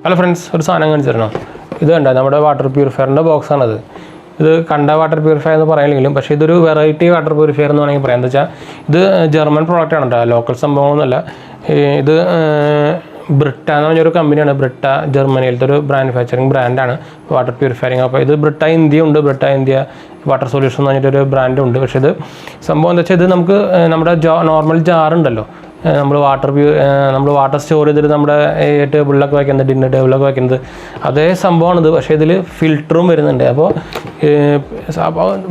Hello friends, ഒരു സാധനം കാണിച്ചു തരണം. ഇത് കണ്ട നമ്മുടെ വാട്ടർ പ്യൂരിഫയറിൻ്റെ ബോക്സാണത്. ഇത് കണ്ട വാട്ടർ പ്യൂരിഫയർ എന്ന് പറയുന്നില്ലെങ്കിലും പക്ഷേ ഇതൊരു വെറൈറ്റി വാട്ടർ പ്യൂരിഫയർ എന്ന് വേണമെങ്കിൽ പറയാം. എന്താ വെച്ചാൽ ഇത് ജർമ്മൻ പ്രോഡക്റ്റാണ് കേട്ടോ, ലോക്കൽ സംഭവമൊന്നുമല്ല. ഇത് ബ്രിട്ട എന്ന് പറഞ്ഞൊരു കമ്പനിയാണ്. ബ്രിട്ട ജർമ്മനിയിലത്തെ ഒരു മാനുഫാക്ചറിങ് ബ്രാൻഡാണ് വാട്ടർ പ്യൂരിഫയറിങ്. അപ്പോൾ ഇത് ബ്രിട്ട ഇന്ത്യ ഉണ്ട്, ബ്രിട്ട ഇന്ത്യ വാട്ടർ സൊല്യൂഷൻ എന്ന് പറഞ്ഞിട്ടൊരു ബ്രാൻഡുണ്ട്. പക്ഷേ ഇത് സംഭവം എന്താ വെച്ചാൽ ഇത് നമുക്ക് നമ്മുടെ നോർമൽ ജാറുണ്ടല്ലോ, നമ്മൾ വാട്ടർ സ്റ്റോർ ചെയ്തിട്ട് നമ്മുടെ ടേബിളിലൊക്കെ വയ്ക്കുന്നത്, ഡിന്നർ ടേബിളിലൊക്കെ വയ്ക്കുന്നത്, അതേ സംഭവമാണിത്. പക്ഷേ ഇതിൽ ഫിൽറ്ററും വരുന്നുണ്ട്. അപ്പോൾ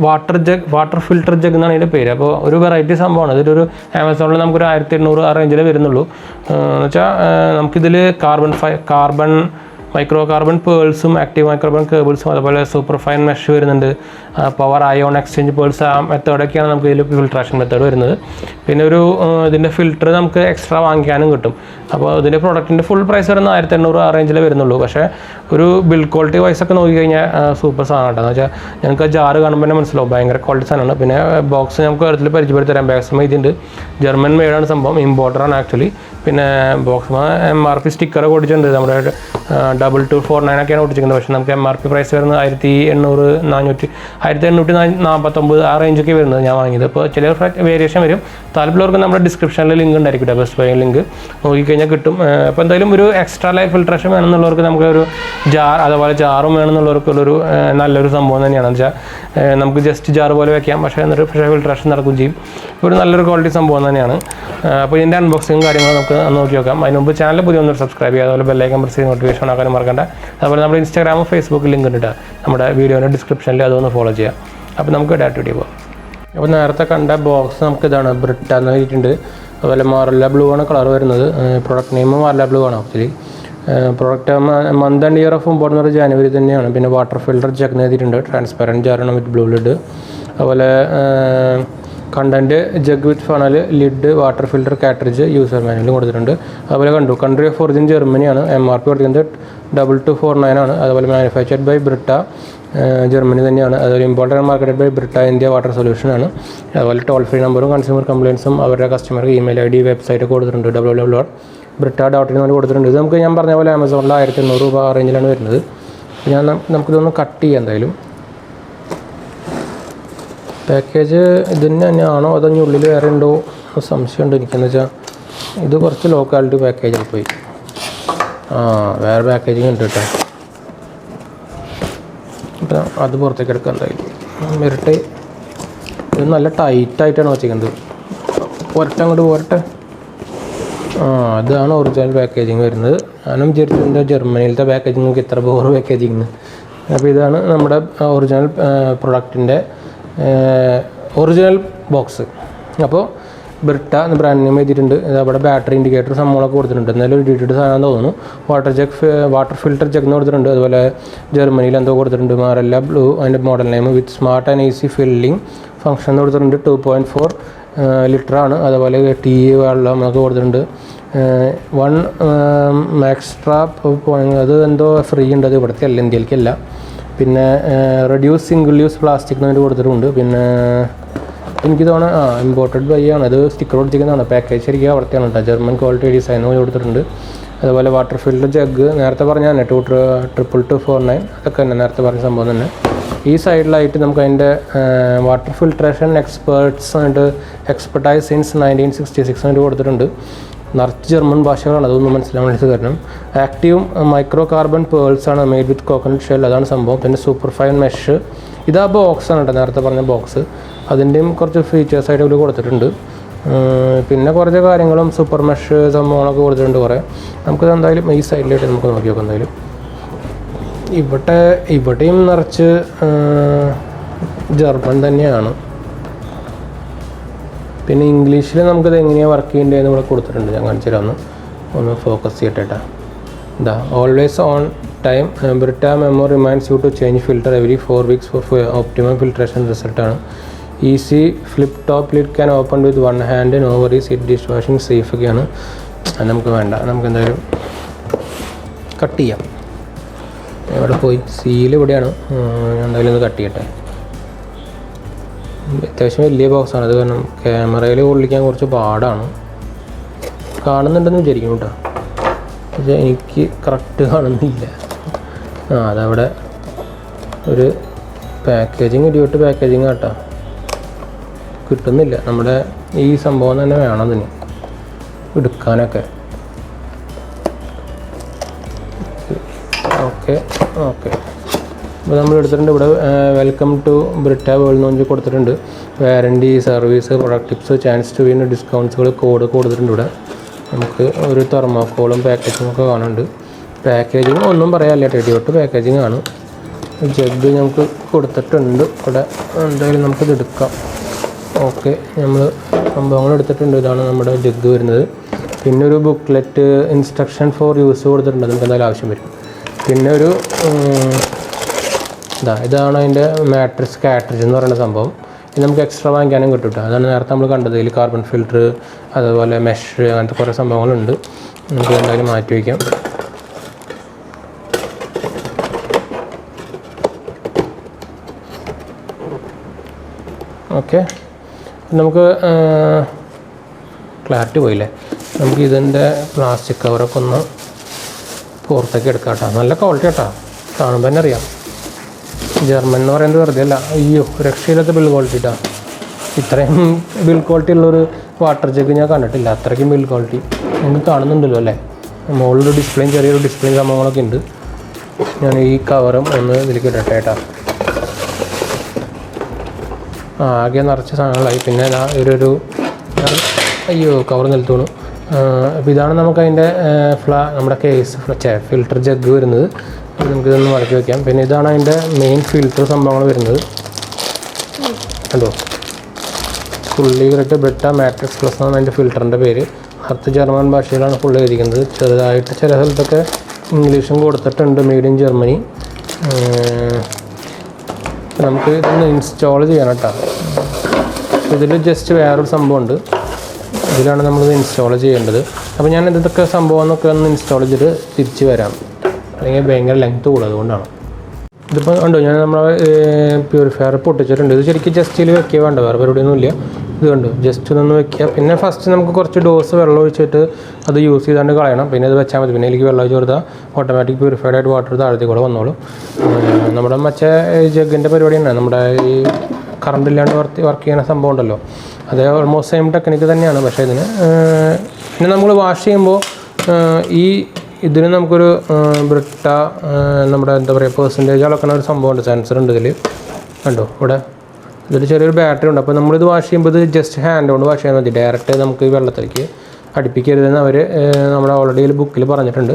വാട്ടർ ഫിൽറ്റർ ജഗ് എന്നാണ് ഇതിൻ്റെ പേര്. അപ്പോൾ ഒരു വെറൈറ്റി സംഭവമാണ്. ഇതിലൊരു ആമസോണിൽ നമുക്കൊരു 1800 ആ റേഞ്ചിൽ വരുന്നുള്ളൂ. എന്ന് വെച്ചാൽ നമുക്കിതിൽ കാർബൺ മൈക്രോ കാർബൺ പേൾസും ആക്റ്റീവ് മൈക്രോബൺ കേബിൾസും അതുപോലെ സൂപ്പർ ഫൈൻ മെഷ് വരുന്നുണ്ട്. പവർ അയോൺ എക്സ്ചേഞ്ച് പേൾസ്, ആ മെത്തേഡൊക്കെയാണ് നമുക്ക് ഇതിൽ ഫിൽട്രേഷൻ മെത്തേഡ് വരുന്നത്. പിന്നെ ഇതിൻ്റെ ഫിൽറ്റർ നമുക്ക് എക്സ്ട്രാ വാങ്ങിക്കാനും കിട്ടും. അപ്പോൾ ഇതിൻ്റെ പ്രോഡക്റ്റിൻ്റെ ഫുൾ പ്രൈസ് വരുന്നത് 1800 ആ റേഞ്ചിൽ വരുന്നുള്ളൂ. പക്ഷേ ഒരു ബിൽഡ് ക്വാളിറ്റി വൈസ് ഒക്കെ നോക്കിക്കഴിഞ്ഞാൽ സൂപ്പർ സാധനം കേട്ടോ. എന്ന് വെച്ചാൽ ഞങ്ങൾക്ക് ജാറ് കാണുമ്പോൾ തന്നെ മനസ്സിലാവും ഭയങ്കര ക്വാളിറ്റി സാധനമാണ്. പിന്നെ ബോക്സ് നമുക്ക് അടുത്തിൽ പരിചയപ്പെടുത്തി തരാം. ബാക്സിമ ഇതിൻ്റെ ജർമ്മൻ മെയ്ഡാണ് സംഭവം, ഇമ്പോർട്ടറാണ് ആക്ച്വലി. പിന്നെ ബോക്സ് MRP സ്റ്റിക്കർ ഓടിച്ചിട്ടുണ്ട്. നമ്മുടെ 2249 ഒക്കെയാണ് ഓടിച്ചിരിക്കുന്നത്. പക്ഷേ നമുക്ക് MRP പ്രൈസ് വരുന്നത് 1849 ആ റേഞ്ചൊക്കെ വരുന്നത് ഞാൻ വാങ്ങിയത്. അപ്പോൾ ചില വേരിയേഷൻ വരും. താല്പര്യമുള്ളവർക്ക് നമ്മുടെ ഡിസ്ക്രിപ്ഷനിൽ ലിങ്ക് ഉണ്ടായിരിക്കും, ബെസ്റ്റ് ബൈ ലിങ്ക് നോക്കിക്കഴിഞ്ഞാൽ കിട്ടും. അപ്പോൾ എന്തായാലും ഒരു എക്സ്ട്രാ ലൈഫ് ഫിൽട്രേഷൻ വേണമെന്നുള്ളവർക്ക് നമുക്കൊരു അതുപോലെ ജാറും വേണമെന്നുള്ളവർക്കുള്ളൊരു നല്ലൊരു സംഭവം തന്നെയാണ്. എന്ന് വെച്ചാൽ നമുക്ക് ജസ്റ്റ് ജാറ് പോലെ വയ്ക്കാം, പക്ഷേ എന്നിട്ട് ഫിൽട്രേഷൻ നടക്കുകയും ചെയ്യും. ഒരു നല്ലൊരു ക്വാളിറ്റി സംഭവം തന്നെയാണ്. അപ്പോൾ ഇതിൻ്റെ അൺബോക്സിങ് കാര്യങ്ങൾ നമുക്ക് നോക്കി നോക്കാം. അതിന് മുമ്പ് ചാനൽ പുതിയ ഒന്നൊരു സബ്സ്ക്രൈബ് ചെയ്യുക, അതുപോലെ ബെല്ലൈക്കൻ പ്രസ് ചെയ്ത് നോട്ടിഫിക്കേഷൻ ആക്കാനും മറക്കണ്ട. അതുപോലെ നമ്മുടെ ഇൻസ്റ്റാഗ്രാമും ഫേസ്ബുക്കിൽ ലിങ്ക് ഉണ്ട്, നമ്മുടെ വീഡിയോയുടെ ഡിസ്ക്രിപ്ഷനിൽ അതൊന്ന് ഫോളോ ചെയ്യാം. അപ്പോൾ നമുക്ക് ഡയറക്റ്റ് വീഡിയോ പോകാം. അപ്പോൾ നേരത്തെ കണ്ട ബോക്സ് നമുക്ക് ഇതാണ്, ബ്രിട്ട എന്ന് എഴുതിയിട്ടുണ്ട്. അതുപോലെ മറല്ല ബ്ലൂ ആണ് കളർ വരുന്നത്. പ്രൊഡക്റ്റ് നെയിം മറല്ല ബ്ലൂ ആണ് actually. Product month and year of import എന്ന് പറഞ്ഞാൽ ജനുവരി തന്നെയാണ്. പിന്നെ വാട്ടർ ഫിൽറ്റർ ജഗ് എഴുതിയിട്ടുണ്ട്, ട്രാൻസ്പെറൻറ്റ് ജാറാണ് വിത്ത് ബ്ലൂ ലിഡ്. അതുപോലെ content jug with funnel, lid, water filter cartridge, user മാനുവലും കൊടുത്തിട്ടുണ്ട്. അതുപോലെ കണ്ടു കൺട്രി ഓഫ് ഒറിജിൻ ജർമ്മനിയാണ്. MRP കൊടുത്തിരുന്നത് 2249 ആണ്. അതുപോലെ മാനുഫാക്ചർഡ് ബൈ ബ്രിട്ട ജർമ്മനി തന്നെയാണ്. അതുപോലെ important marketed by Brita India water solution ആണ്. അതുപോലെ ടോൾ ഫ്രീ നമ്പറും കൺസ്യൂമർ കംപ്ലയിൻസും അവരുടെ കസ്റ്റമർക്ക് ഇമെയിൽ ID വെബ്സൈറ്റ് കൊടുത്തിട്ടുണ്ട്, www.brita.in കൊടുത്തിട്ടുണ്ട്. ഇത് നമുക്ക് ഞാൻ പറഞ്ഞ പോലെ ആമസോണിൽ 1800 രൂപ ആ റേഞ്ചിലാണ് വരുന്നത്. നമുക്കിതൊന്ന് കട്ട് ചെയ്യാം. എന്തായാലും പാക്കേജ് ഇതിന് തന്നെയാണോ അതോ ഉള്ളിൽ വേറെ ഉണ്ടോ സംശയമുണ്ട് എനിക്കെന്ന് വെച്ചാൽ ഇത് കുറച്ച് ലോ ക്വാളിറ്റി പാക്കേജിൽ പോയി. വേറെ പാക്കേജിങ് ഉണ്ട് കേട്ടോ. അപ്പം അത് പുറത്തേക്ക് എടുക്കാം. എന്തായാലും വരട്ടെ. ഇത് നല്ല ടൈറ്റായിട്ടാണ് വെച്ചിരിക്കുന്നത്. അങ്ങോട്ട് പോരട്ടെ. അതാണ് ഒറിജിനൽ പാക്കേജിങ് വരുന്നത്. ഞാനും വിചാരിച്ചിട്ടുണ്ട് ജർമ്മനിയിലത്തെ പാക്കേജിങ് ഇത്ര ബോർ പാക്കേജിങ്. അപ്പോൾ ഇതാണ് നമ്മുടെ ഒറിജിനൽ പ്രൊഡക്റ്റിൻ്റെ ഒറിജിനൽ ബോക്സ്. അപ്പോൾ ബ്രിട്ട എന്ന് ബ്രാൻഡ് നെയിം എഴുതിയിട്ടുണ്ട്. അവിടെ ബാറ്ററി ഇൻഡിക്കേറ്റർ സംഭവങ്ങളൊക്കെ കൊടുത്തിട്ടുണ്ട്. എന്നാലും ഡീറ്റെയിൽഡ് സാധനം തോന്നുന്നു. വാട്ടർ ഫിൽറ്റർ ജഗ് എന്ന് കൊടുത്തിട്ടുണ്ട്. അതുപോലെ ജർമ്മനിയിൽ എന്തോ കൊടുത്തിട്ടുണ്ട്, മറല്ല ബ്ലൂ അതിൻ്റെ model name with smart and easy filling function എന്ന് കൊടുത്തിട്ടുണ്ട്. 2.4 ലിറ്ററാണ്. അതുപോലെ ടീ വെള്ളം എന്നൊക്കെ കൊടുത്തിട്ടുണ്ട്. 1 മാക്സ് ട്രാപ്പ് അത് എന്തോ ഫ്രീ ഉണ്ട്, അത് ഇവിടുത്തെ അല്ല, ഇന്ത്യയിലേക്കല്ല. പിന്നെ റെഡ്യൂസ് സിംഗിൾ യൂസ് പ്ലാസ്റ്റിക് എന്ന് കൊടുത്തിട്ടുണ്ട്. പിന്നെ എനിക്ക് തോന്നുന്നു ഇമ്പോർട്ടഡ് ബൈ ആണ്. അത് സ്റ്റിക്കർ കൊടുത്തിരിക്കുന്നതാണ്. പാക്കേജ് ശരിക്കും അവിടുത്തെയാണ് കേട്ടോ. ജർമ്മൻ ക്വാളിറ്റി ഡിസൈൻ കൊടുത്തിട്ടുണ്ട്. അതുപോലെ വാട്ടർ ഫിൽറ്റർ ജഗ് നേരത്തെ പറഞ്ഞാൽ തന്നെ 2249 അതൊക്കെ തന്നെ നേരത്തെ പറഞ്ഞ സംഭവം തന്നെ. ഈ സൈഡിലായിട്ട് നമുക്ക് അതിൻ്റെ വാട്ടർ ഫിൽട്രേഷൻ എക്സ്പെർട്ടൈസ് സിൻസ് 1966 കൊടുത്തിട്ടുണ്ട്. നിറച്ച് ജർമ്മൻ ഭാഷകളാണ്, അതൊന്നും മനസ്സിലാവേണ്ടത്. കാരണം ആക്റ്റീവ് മൈക്രോ കാർബൺ പേൾസാണ് മെയ്ഡ് വിത്ത് കോക്കനട്ട് ഷെൽ, അതാണ് സംഭവം. പിന്നെ സൂപ്പർ ഫൈൻ മെഷ്, ഇതാ ബോക്സാണ് കേട്ടോ, നേരത്തെ പറഞ്ഞ ബോക്സ്. അതിൻ്റെയും കുറച്ച് ഫീച്ചേഴ്സായിട്ട് ഇതിൽ കൊടുത്തിട്ടുണ്ട്. പിന്നെ കുറച്ച് കാര്യങ്ങളും സൂപ്പർ മെഷ് സംഭവങ്ങളൊക്കെ കൊടുത്തിട്ടുണ്ട് കുറേ. നമുക്കിത് എന്തായാലും ഈ സൈഡിലായിട്ട് നമുക്ക് നോക്കി നോക്കാം. എന്തായാലും ഇവിടെയും നിറച്ച് ജർമ്മൻ തന്നെയാണ്. പിന്നെ ഇംഗ്ലീഷിൽ നമുക്കത് എങ്ങനെയാണ് വർക്ക് ചെയ്യേണ്ടതെന്ന് ഇവിടെ കൊടുത്തിട്ടുണ്ട്. ഞാൻ കാണിച്ചു തരാം, ഒന്ന് ഫോക്കസ് ചെയ്യട്ടെ. ഇതാ always on time Brita memo reminds you to change filter every 4 weeks for optimum filtration റിസൾട്ടാണ്. Easy flip top lid can open with 1 hand, no worries, it dish washing safe ഒക്കെയാണ്. അത് നമുക്ക് വേണ്ട, നമുക്ക് എന്തായാലും കട്ട് ചെയ്യാം. എവിടെ പോയി? സീൽ ഇവിടെയാണ്. ഞാൻ എന്തായാലും ഒന്ന് കട്ട് ചെയ്യട്ടെ. അത്യാവശ്യം വലിയ ബോക്സാണ്. അത് കാരണം ക്യാമറയിൽ കൊള്ളിക്കാൻ കുറച്ച് പാടാണ്. കാണുന്നുണ്ടെന്ന് വിചാരിക്കും കേട്ടോ, പക്ഷേ എനിക്ക് കറക്റ്റ് കാണുന്നില്ല. അതവിടെ ഒരു പാക്കേജിങ് ഇടിയോട്ട് പാക്കേജിങ് കേട്ടോ, കിട്ടുന്നില്ല. നമ്മുടെ ഈ സംഭവം തന്നെ വേണം അതിന് എടുക്കാനൊക്കെ. ഓക്കെ അപ്പോൾ നമ്മൾ എടുത്തിട്ടുണ്ട്. ഇവിടെ വെൽക്കം ടു ബ്രിട്ട വേൾഡ് എന്ന് പറഞ്ഞ് കൊടുത്തിട്ടുണ്ട്. Warranty, service, product tips, chance to win, ഡിസ്കൗണ്ട്സുകൾ, കോഡ് കൊടുത്തിട്ടുണ്ട്. ഇവിടെ നമുക്ക് ഒരു തെർമോക്കോളും പാക്കേജിങ്ങും ഒക്കെ കാണുന്നുണ്ട്. പാക്കേജിങ് ഒന്നും പറയാനില്ല, ഇടിയോട്ട് പാക്കേജിങ് ആണ്. ജഗ് നമുക്ക് കൊടുത്തിട്ടുണ്ട്. ഇവിടെ എന്തായാലും നമുക്കിത് എടുക്കാം. ഓക്കെ, നമ്മൾ സംഭവങ്ങൾ എടുത്തിട്ടുണ്ട്. ഇതാണ് നമ്മുടെ ജഗ് വരുന്നത്. പിന്നെ ഒരു ബുക്ക്ലെറ്റ്, ഇൻസ്ട്രക്ഷൻ ഫോർ യൂസ് കൊടുത്തിട്ടുണ്ട്, നമുക്ക് എന്തായാലും ആവശ്യം വരും. പിന്നെ ഒരു ഇതാണ് അതിൻ്റെ മാട്രിക്സ് കാട്രിഡ്ജ് എന്ന് പറയുന്ന സംഭവം. ഇത് നമുക്ക് എക്സ്ട്രാ വാങ്ങിക്കാനും കിട്ടും കേട്ടോ. അതാണ് നേരത്തെ നമ്മൾ കണ്ടത്. ഇതിൽ കാർബൺ ഫിൽറ്റർ, അതുപോലെ മെഷ്, അങ്ങനത്തെ കുറേ സംഭവങ്ങളുണ്ട്. നമുക്ക് എന്തായാലും മാറ്റി വയ്ക്കാം. ഓക്കെ, നമുക്ക് ക്ലാരിറ്റി പോയില്ലേ. നമുക്ക് ഇതിൻ്റെ പ്ലാസ്റ്റിക് കവറൊക്കെ ഒന്ന് പുറത്തേക്ക് എടുക്കാം കേട്ടോ. നല്ല ക്വാളിറ്റി കേട്ടോ, കാണുമ്പോൾ തന്നെ അറിയാം. ജർമൻ എന്ന് പറയുന്നത് വെറുതെ അല്ല. അയ്യോ, രക്ഷയില്ലാത്ത ബിൽ ക്വാളിറ്റി കേട്ടോ. ഇത്രയും ബിൽ ക്വാളിറ്റി ഉള്ളൊരു വാട്ടർ ജഗ് ഞാൻ കണ്ടിട്ടില്ല. അത്രയ്ക്കും ബിൽ ക്വാളിറ്റി നിങ്ങൾക്ക് കാണുന്നുണ്ടല്ലോ അല്ലേ. മുകളിലൊരു ഡിസ്പ്ലേയും ചെറിയൊരു ഡിസ്പ്ലേയും സംഭവങ്ങളൊക്കെ ഉണ്ട്. ഞാൻ ഈ കവറും ഒന്ന് ഇതിലേക്ക് ഇടട്ടെ കേട്ടോ. ആകെ നിറച്ച സാധനങ്ങളായി. പിന്നെ ഒരു അയ്യോ കവർ നിലത്ത് വീണു. അപ്പോൾ ഇതാണ് നമുക്ക് അതിൻ്റെ നമ്മുടെ ഫിൽറ്റർ ജഗ് വരുന്നത്. നമുക്കിതൊന്ന് മടക്കി വയ്ക്കാം. പിന്നെ ഇതാണ് അതിൻ്റെ മെയിൻ ഫിൽറ്റർ സംഭവങ്ങൾ വരുന്നത്. കണ്ടോ, ഫുള്ളി ബ്രിട്ട മാട്രിക്സ് പ്ലസ് എന്നാണ് അതിൻ്റെ ഫിൽറ്ററിൻ്റെ പേര്. അടുത്ത ജർമ്മൻ ഭാഷയിലാണ് ഫുള്ള് എഴുതിയിരിക്കുന്നത്. ചെറുതായിട്ട് ചില സ്ഥലത്തൊക്കെ ഇംഗ്ലീഷും കൊടുത്തിട്ടുണ്ട്, മെയ്ഡ് ഇൻ ജർമ്മനി. നമുക്ക് ഇതൊന്ന് ഇൻസ്റ്റാൾ ചെയ്യണം കേട്ടോ. ഇതിൽ ജസ്റ്റ് വേറൊരു സംഭവമുണ്ട്, ഇതിലാണ് നമ്മളിത് ഇൻസ്റ്റാൾ ചെയ്യേണ്ടത്. അപ്പോൾ ഞാൻ ഇതൊക്കെ സംഭവം എന്നൊക്കെ ഒന്ന് ഇൻസ്റ്റാൾ ചെയ്തിട്ട് തിരിച്ച് വരാം, അല്ലെങ്കിൽ ഭയങ്കര ലെങ്ത്ത് കൂടും. അതുകൊണ്ടാണ് ഇതിപ്പോൾ കണ്ടോ, ഞാൻ നമ്മളെ പ്യൂരിഫയർ പൊട്ടിച്ചിട്ടുണ്ട്. ഇത് ശരിക്കും ജസ്റ്റിൽ വെക്കുക വേണ്ട, വേറെ പരിപാടിയൊന്നുമില്ല. ഇത് കണ്ടു, ജസ്റ്റ് ഇതൊന്ന് വെക്കുക. പിന്നെ ഫസ്റ്റ് നമുക്ക് കുറച്ച് ഡോസ് വെള്ളം ഒഴിച്ചിട്ട് അത് യൂസ് ചെയ്താണ്ട് കളയണം. പിന്നെ ഇത് വെച്ചാൽ മതി. പിന്നെ എനിക്ക് വെള്ളം ഒഴിച്ച് കൊടുത്താൽ ഓട്ടോമാറ്റിക് പ്യൂരിഫൈഡ് ആയിട്ട് വാട്ടർ താഴത്തേക്ക് കൂടെ വന്നോളും. നമ്മുടെ മറ്റേ ജഗ്ഗിൻ്റെ പരിപാടി തന്നെ, നമ്മുടെ ഈ കറണ്ട് ഇല്ലാണ്ട് വർക്ക് ചെയ്യുന്ന സംഭവം ഉണ്ടല്ലോ, അത് ഓൾമോസ്റ്റ് സെയിം ടെക്നിക്ക് തന്നെയാണ്. പക്ഷേ ഇതിന് പിന്നെ നമ്മൾ വാഷ് ചെയ്യുമ്പോൾ ഇതിന് നമുക്കൊരു ബ്രിട്ട നമ്മുടെ എന്താ പറയുക പെർസെൻറ്റേജ് അളക്കുന്ന ഒരു സംഭവമുണ്ട്, സെൻസർ ഉണ്ട് ഇതിൽ. കണ്ടോ, ഇവിടെ ഇതിൽ ചെറിയൊരു ബാറ്ററി ഉണ്ട്. അപ്പോൾ നമ്മളിത് വാഷ് ചെയ്യുമ്പോൾ ഇത് ജസ്റ്റ് ഹാൻഡ് കൊണ്ട് വാഷ് ചെയ്യാൻ മതി. ഡയറക്റ്റ് നമുക്ക് ഈ വെള്ളത്തിലേക്ക് അടുപ്പിക്കരുതെന്ന് അവർ നമ്മുടെ ഓൾറെഡി ബുക്കിൽ പറഞ്ഞിട്ടുണ്ട്.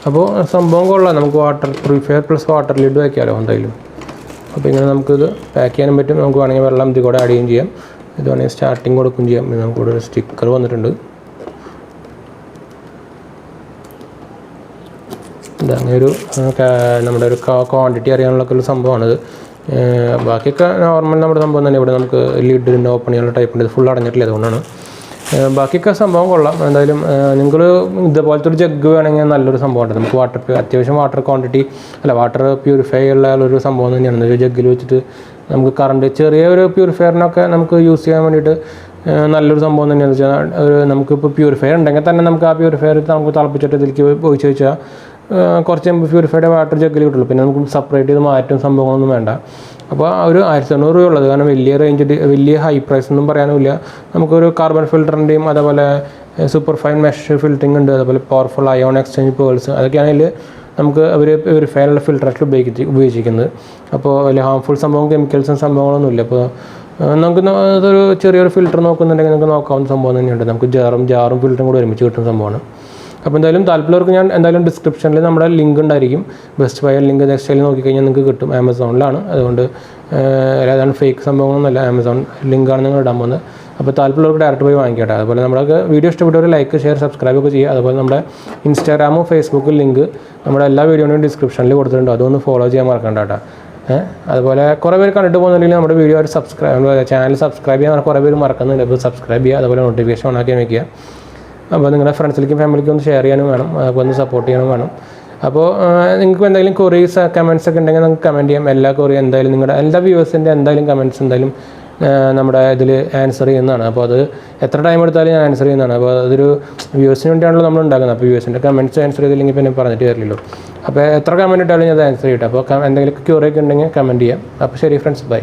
അപ്പോൾ സംഭവം കൊള്ളാം. നമുക്ക് water purifier plus water lid വയ്ക്കാമല്ലോ എന്തായാലും. അപ്പോൾ ഇങ്ങനെ നമുക്കിത് പാക്ക് ചെയ്യാനും പറ്റും. നമുക്ക് വേണമെങ്കിൽ വെള്ളം ഇതിൽ കൂടെ ആഡ് ചെയ്യുകയും ചെയ്യാം. ഇത് വേണമെങ്കിൽ സ്റ്റാർട്ടിങ് കൊടുക്കുകയും ചെയ്യാം. നമുക്കിവിടെ ഒരു സ്റ്റിക്കർ വന്നിട്ടുണ്ട്. ഇതങ്ങനെ ഒരു നമ്മുടെ ഒരു ക്വാണ്ടിറ്റി അറിയാനുള്ളൊക്കെ ഒരു സംഭവമാണിത്. ബാക്കിയൊക്കെ നോർമൽ നമ്മുടെ സംഭവം തന്നെ. ഇവിടെ നമുക്ക് ലിഡിൻ്റെ ഓപ്പൺ ചെയ്യാനുള്ള ടൈപ്പ് ഉണ്ട്. ഇത് ഫുൾ അടഞ്ഞിട്ടില്ല, അതുകൊണ്ടാണ്. ബാക്കിയൊക്കെ സംഭവം കൊള്ളാം. എന്തായാലും നിങ്ങൾ ഇതേപോലത്തെ ഒരു ജഗ് വേണമെങ്കിൽ നല്ലൊരു സംഭവമുണ്ട്. നമുക്ക് അത്യാവശ്യം വാട്ടർ ക്വാണ്ടിറ്റി വാട്ടർ പ്യൂരിഫൈ ഉള്ള ഒരു സംഭവം തന്നെയാണ്. ഒരു ജഗ്ഗിൽ വെച്ചിട്ട് നമുക്ക് കറണ്ട് ചെറിയ ഒരു പ്യൂരിഫയറിനൊക്കെ നമുക്ക് യൂസ് ചെയ്യാൻ വേണ്ടിയിട്ട് നല്ലൊരു സംഭവം തന്നെയാണെന്ന് വെച്ചാൽ, നമുക്കിപ്പോൾ പ്യൂരിഫയർ ഉണ്ടെങ്കിൽ തന്നെ നമുക്ക് ആ പ്യൂരിഫയർ നമുക്ക് തിളപ്പിച്ചിട്ട് ഇതിലേക്ക് ഒഴിച്ച് വെച്ചാൽ കുറച്ച് പ്യൂരിഫൈഡ് വാട്ടർ ജഗ്ഗിൽ കിട്ടുള്ളൂ. പിന്നെ നമുക്ക് സെപ്പറേറ്റ് ചെയ്ത് മാറ്റും സംഭവങ്ങളൊന്നും വേണ്ട. അപ്പോൾ ഒരു 1900 രൂപയുള്ളത്, കാരണം വലിയ റേഞ്ച് വലിയ ഹൈ പ്രൈസ് ഒന്നും പറയാനുമില്ല. നമുക്കൊരു കാർബൺ ഫിൽറ്ററിൻ്റെയും അതേപോലെ സൂപ്പർ ഫൈൻ മെഷ് ഫിൽറ്ററിംഗ് ഉണ്ട്, അതേപോലെ പവർഫുൾ അയോൺ എക്സ്ചേഞ്ച് പേൾസ്, അതൊക്കെയാണെങ്കിൽ നമുക്ക് അവർ പ്യൂരിഫയറുള്ള ഫിൽറ്ററായിട്ട് ഉപയോഗിച്ചിരിക്കുന്നത്. അപ്പോൾ വലിയ ഹാംഫുൾ സംഭവം കെമിക്കൽസും സംഭവങ്ങളൊന്നുമില്ല. അപ്പോൾ നമുക്ക് അതൊരു ചെറിയൊരു ഫിൽറ്റർ നോക്കുന്നുണ്ടെങ്കിൽ നമുക്ക് നോക്കാവുന്ന സംഭവം തന്നെയുണ്ട്. നമുക്ക് ജാറും ഫിൽറ്ററും കൂടി ഒരുമിച്ച് കിട്ടുന്ന സംഭവമാണ്. അപ്പോൾ എന്തായാലും താല്പര്യമുള്ളവർക്ക് ഞാൻ എന്തായാലും ഡിസ്ക്രിപ്ഷനിൽ നമ്മുടെ ലിങ്ക് ഉണ്ടായിരിക്കും. ബെസ്റ്റ് ബൈ ലിങ്ക് നെക്സ്റ്റ് നോക്കിക്കഴിഞ്ഞാൽ നിങ്ങൾക്ക് കിട്ടും. ആമസോണിലാണ്, അതുകൊണ്ട് ഏതാണ് ഫേക്ക് സംഭവങ്ങളൊന്നുമല്ല, ആമസോൺ ലിങ്കാണ് നിങ്ങൾ ഇടാൻ പോകുന്നത്. അപ്പോൾ താല്പര്യമുള്ളവർക്ക് ഡയറക്റ്റ് പോയി വാങ്ങിക്കട്ടെ. അതുപോലെ നമ്മുടെ വീഡിയോ ഇഷ്ടപ്പെട്ടവർ ലൈക്ക്, ഷെയർ, സബ്സ്ക്രൈബ് ഒക്കെ ചെയ്യുക. അതുപോലെ നമ്മുടെ ഇൻസ്റ്റാഗ്രാമും ഫേസ്ബുക്കും ലിങ്ക് നമ്മുടെ എല്ലാ വീഡിയോയും ഡിസ്ക്രിപ്ഷനിൽ കൊടുത്തിട്ടുണ്ട്. അതൊന്ന് ഫോളോ ചെയ്യാൻ മറക്കണ്ട കേട്ടോ. അതുപോലെ കുറേ പേര് കണ്ടിട്ട് പോകുന്നുണ്ടെങ്കിൽ നമ്മുടെ വീഡിയോ ചാനൽ സബ്സ്ക്രൈബ് ചെയ്യാൻ കുറേ പേര് മറക്കുന്നുണ്ട്. അപ്പോൾ സബ്സ്ക്രൈബ് ചെയ്യുക, അതുപോലെ നോട്ടിഫിക്കേഷൻ ഓൺ ആക്കി വയ്ക്കുക. അപ്പോൾ നിങ്ങളുടെ ഫ്രണ്ട്സിലേക്കും ഫാമിലിക്കും ഒന്ന് ഷെയർ ചെയ്യാനും വേണം, അപ്പോൾ ഒന്ന് സപ്പോർട്ട് ചെയ്യാനും വേണം. അപ്പോൾ നിങ്ങൾക്ക് എന്തെങ്കിലും ക്വറീസ് കമൻറ്റ്സ് ഒക്കെ ഉണ്ടെങ്കിൽ നിങ്ങൾക്ക് കമൻറ്റ് ചെയ്യാം. എല്ലാ ക്വറി എന്തായാലും നിങ്ങളുടെ എല്ലാ വ്യൂവേഴ്സിൻ്റെ എന്തായാലും കമൻറ്റ്സ് എന്തായാലും നമ്മുടെ ഇതിൽ ആൻസർ ചെയ്യുന്നതാണ്. അപ്പോൾ അത് എത്ര ടൈം എടുത്താലും ഞാൻ ആൻസർ ചെയ്യുന്നതാണ്. അപ്പോൾ അതൊരു വ്യൂസിന് വേണ്ടിയാണല്ലോ നമ്മൾ ഉണ്ടാക്കുന്നത്. അപ്പോൾ വ്യൂസിൻ്റെ കമൻറ്റ്സ് ആൻസർ ചെയ്തില്ലെങ്കിൽ പിന്നെ പറഞ്ഞിട്ട് കാര്യമില്ലല്ലോ. അപ്പോൾ എത്ര കമൻറ്റ് ഇട്ടാലും ഞാൻ അത് ആൻസർ ചെയ്യട്ടെ. അപ്പോൾ എന്തെങ്കിലും ക്യൂറിയൊക്കെ ഉണ്ടെങ്കിൽ കമൻറ്റ് ചെയ്യാം. അപ്പോൾ ശരി ഫ്രണ്ട്സ്, ബൈ.